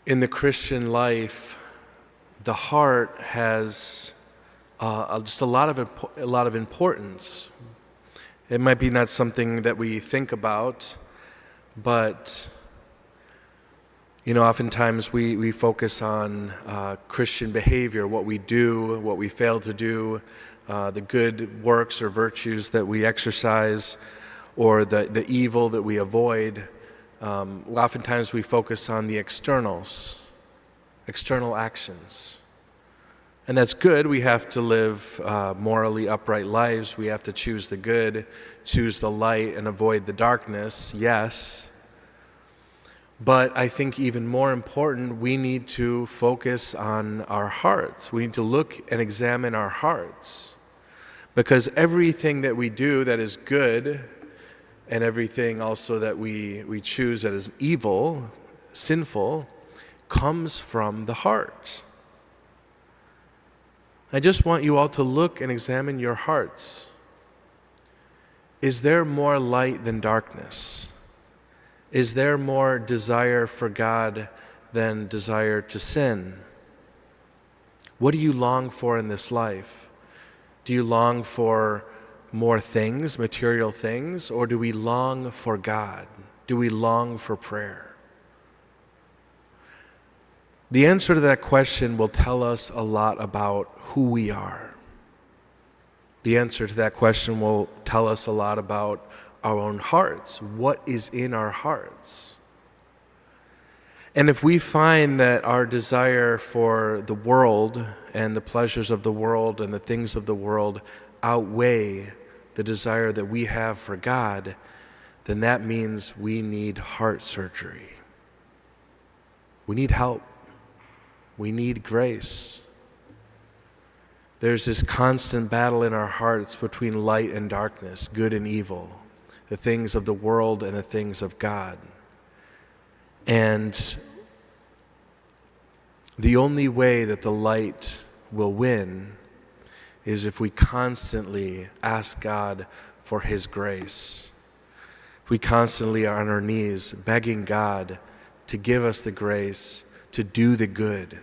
In the Christian life, the heart has just a lot of importance. It might be not something that we think about, but oftentimes we focus on Christian behavior, what we do, what we fail to do, the good works or virtues that we exercise, or the evil that we avoid. Oftentimes we focus on the external actions. And that's good. We have to live morally upright lives. We have to choose the good, choose the light, and avoid the darkness, yes. But I think even more important, we need to focus on our hearts. We need to look and examine our hearts. Because everything that we do that is good, and everything also that we choose that is evil, sinful, comes from the heart. I just want you all to look and examine your hearts. Is there more light than darkness? Is there more desire for God than desire to sin? What do you long for in this life? Do you long for more things, material things, or do we long for God? Do we long for prayer? The answer to that question will tell us a lot about who we are. The answer to that question will tell us a lot about our own hearts. What is in our hearts? And if we find that our desire for the world and the pleasures of the world and the things of the world outweigh the desire that we have for God, then that means we need heart surgery. We need help. We need grace. There's this constant battle in our hearts between light and darkness, good and evil, the things of the world and the things of God. And the only way that the light will win is if we constantly ask God for His grace. If we constantly are on our knees begging God to give us the grace to do the good.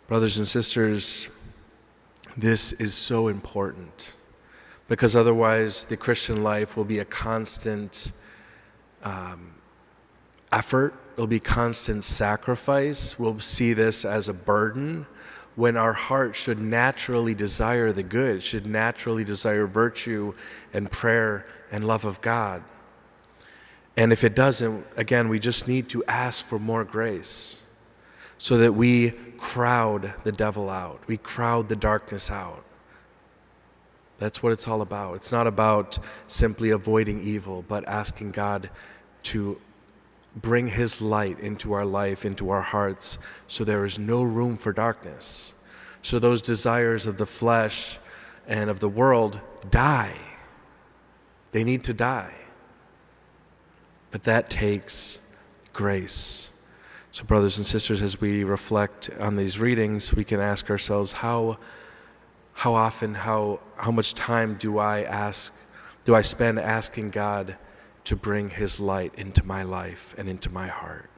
Brothers and sisters, this is so important, because otherwise the Christian life will be a constant effort. It'll be constant sacrifice. We'll see this as a burden when our heart should naturally desire the good, should naturally desire virtue and prayer and love of God. And if it doesn't, again, we just need to ask for more grace so that we crowd the devil out. We crowd the darkness out. That's what it's all about. It's not about simply avoiding evil, but asking God to bring His light into our life, into our hearts, so there is no room for darkness. So those desires of the flesh and of the world die. They need to die. But that takes grace. So brothers and sisters, as we reflect on these readings, we can ask ourselves, how often, how much time do I spend asking God to bring His light into my life and into my heart?